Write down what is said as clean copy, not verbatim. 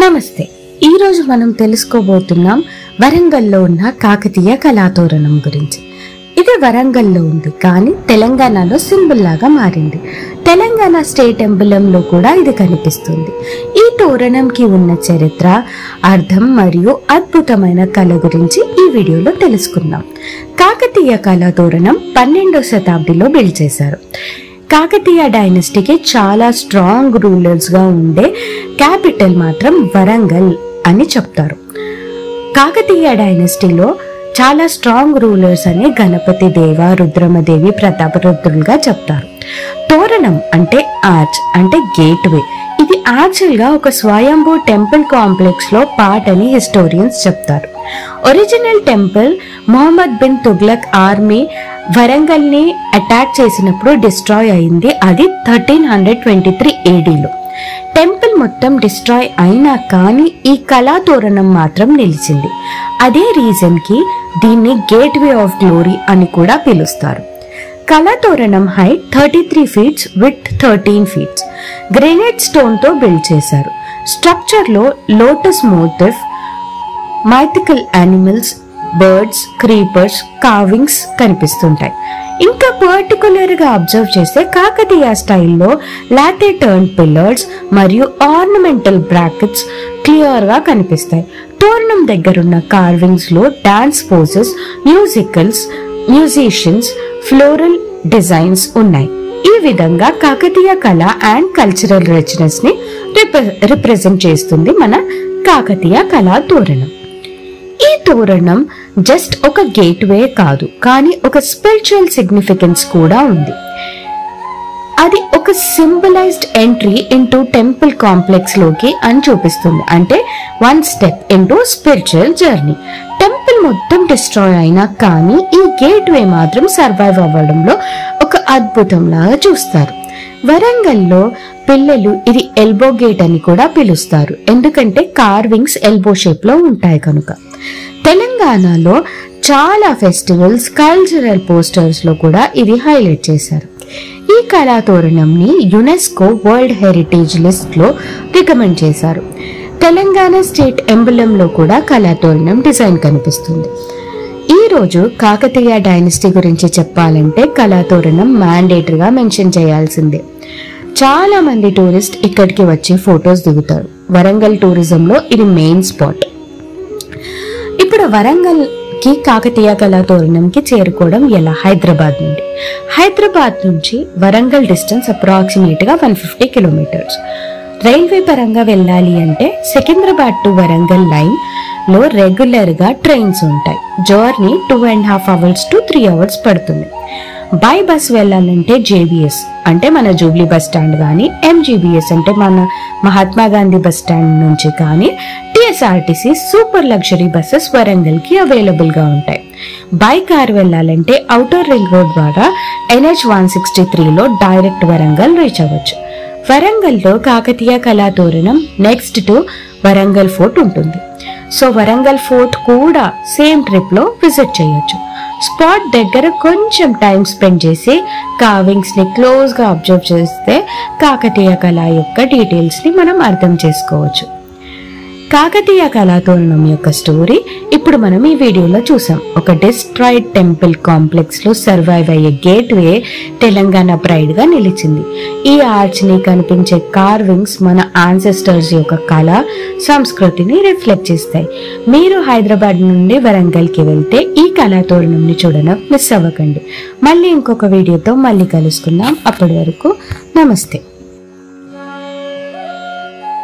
నమస్తే. ఈ రోజు మనం తెలుసుకోబోతున్నాం వరంగల్లో ఉన్న కాకతీయ కళాతోరణం గురించి. ఇది వరంగల్లో ఉంది, కానీ తెలంగాణలో సింబల్ లాగా మారింది. తెలంగాణ స్టేట్ ఎంబలంలో కూడా ఇది కనిపిస్తుంది. ఈ తోరణంకి ఉన్న చరిత్ర, అర్థం మరియు అద్భుతమైన కళ గురించి ఈ వీడియోలో తెలుసుకుందాం. కాకతీయ కళాతోరణం 12వ శతాబ్దిలో బిల్డ్ చేశారు. కాకతీయ డైనస్టీకి చాలా స్ట్రాంగ్ రూలర్స్ గా ఉండే క్యాపిటల్ మాత్రం వరంగల్ అని చెప్తారు. కాకతీయ డైనస్టీలో చాలా స్ట్రాంగ్ రూలర్స్ అని గణపతి దేవ, రుద్రమదేవి, ప్రతాపరుద్రులుగా చెప్తారు. తోరణం అంటే ఆర్చ్, అంటే గేట్వే. ఇది యాక్చువల్ గా ఒక స్వయంభూ టెంపుల్ కాంప్లెక్స్ లో పార్ట్ అని హిస్టోరియన్స్ చెప్తారు. Original temple Muhammad bin Tughlaq army Warangal ని అటాక్ చేసినప్పుడు డిస్ట్రాయ్ అయింది. అది 1323 ADలో. టెంపుల్ మొత్తం డిస్ట్రాయ్ అయినా కానీ ఈ కళాతోరణం మాత్రం నిలిచింది. అదే రీజన్ కి దీన్ని గేట్వే ఆఫ్ గ్లోరీ అని కూడా పిలుస్తారు. Kalathoranam height 33 feet, width 13 feet. Granite stone తో బిల్డ్ చేశారు. స్ట్రక్చర్ లో lotus motif, mythical animals, birds, creepers, carvings కనిపిస్తుంటాయి. ఇంకా పర్టికులర్ గా అబ్జర్వ్ చేస్తే కాకతీయ స్టైల్లో లాటే టర్న్ పిల్లర్స్ మరియు ఆర్నమెంటల్ బ్రాకెట్స్ క్లియర్ గా కనిపిస్తాయి. తోరణం దగ్గరున్న కార్వింగ్స్ లో dance poses, musicians, floral designs ఉన్నాయి. ఈ విధంగా కాకతీయ కళ అండ్ కల్చరల్ రిచ్నెస్ ని రిప్రజెంట్ చేస్తుంది మన కాకతీయ కళా తోరణం. ఈ తోరణం జస్ట్ ఒక గేట్వే కాదు, కానీ ఒక స్పిరిచువల్ సిగ్నిఫికెన్స్ కూడా ఉంది. అది ఒక symbolised entry into temple complex లోకి అని చూపిస్తుంది. అంటే 1 step into spiritual journey. Temple మొత్తం డిస్ట్రాయ్ అయినా కానీ ఈ గేట్వే మాత్రం సర్వైవ్ అవ్వడంలో ఒక అద్భుతం లాగా చూస్తారు. వరంగల్లో పిల్లలు ఇది ఎల్బో గేట్ అని కూడా పిలుస్తారు, ఎందుకంటే కార్వింగ్స్ ఎల్బో షేప్ లో ఉంటాయి కనుక. తెలంగాణలో చాలా ఫెస్టివల్స్, కల్చరల్ పోస్టర్స్ లో కూడా ఇది హైలైట్ చేశారు. ఈ కళాతోరణంని యునెస్కో వరల్డ్ హెరిటేజ్ లిస్ట్ లో రికమెండ్ చేశారు. తెలంగాణ స్టేట్ ఎంబలంలో కూడా కళాతోరణం డిజైన్ కనిపిస్తుంది. ఈ రోజు కాకతీయ డైనస్టీ గురించి చెప్పాలంటే కళాతోరణం మ్యాండేటరీగా మెన్షన్ చేయాల్సిందే. చాలా మంది టూరిస్ట్ ఇక్కడికి వచ్చి ఫొటోస్ దిగుతారు. వరంగల్ టూరిజం లో ఇది మెయిన్ స్పాట్. ఇప్పుడు వరంగల్ కి కాకతీయ కళాతోరణంకి చేరుకోవడం ఎలా? హైదరాబాద్ నుంచి వరంగల్ డిస్టెన్స్ అప్రాక్సిమేట్ గా 150 kilometers. రైల్వే పరంగా వెళ్ళాలి అంటే సికింద్రాబాద్ టు వరంగల్ లైన్ లో రెగ్యులర్ గా ట్రైన్స్ ఉంటాయి. జర్నీ 2.5 hours to 3 hours పడుతుంది. బై బస్ వెళ్ళాలంటే JBS అంటే మన జూబ్లీ బస్ స్టాండ్ కానీ, MGBS అంటే మన మహాత్మా గాంధీ బస్ స్టాండ్ నుంచి కానీ, TSRTC super luxury buses Warangal కి అవైలబుల్ గా ఉంటాయి. బై కార్ వెళ్ళాలంటే ఔటర్ రింగ్ రోడ్ ద్వారా NH 163 లో డైరెక్ట్ వరంగల్ రీచ్ అవ్వచ్చు. వరంగల్లో Kakatiya Kalathoranam next to Warangal fort ఉంటుంది. సో వరంగల్ ఫోర్ట్ కూడా సేమ్ ట్రిప్ లో విజిట్ చేయొచ్చు. స్పాట్ దగ్గర కొంచెం టైం స్పెండ్ చేసి కార్వింగ్స్ ని క్లోజ్ గా అబ్జర్వ్ చేస్తే కాకతీయ కళ యొక్క డీటెయిల్స్ ని మనం అర్థం చేసుకోవచ్చు. కాకతీయ కళాతోరణం యొక్క స్టోరీ ఇప్పుడు మనం ఈ వీడియోలో చూసాం. ఒక డిస్ట్రాయిడ్ టెంపుల్ కాంప్లెక్స్ లో సర్వైవ్ అయ్యే గేట్వే తెలంగాణ ప్రైడ్ గా నిలిచింది. ఈ ఆర్చ్ ని కనిపించే కార్వింగ్స్ మన ఆన్సెస్టర్స్ యొక్క కళ, సంస్కృతిని రిఫ్లెక్ట్ చేస్తాయి. మీరు హైదరాబాద్ నుండి వరంగల్ కి వెళ్తే ఈ కళాతోరణం ని చూడడం మిస్ అవ్వకండి. మళ్ళీ ఇంకొక వీడియోతో మళ్ళీ కలుసుకుందాం. అప్పటి వరకు నమస్తే.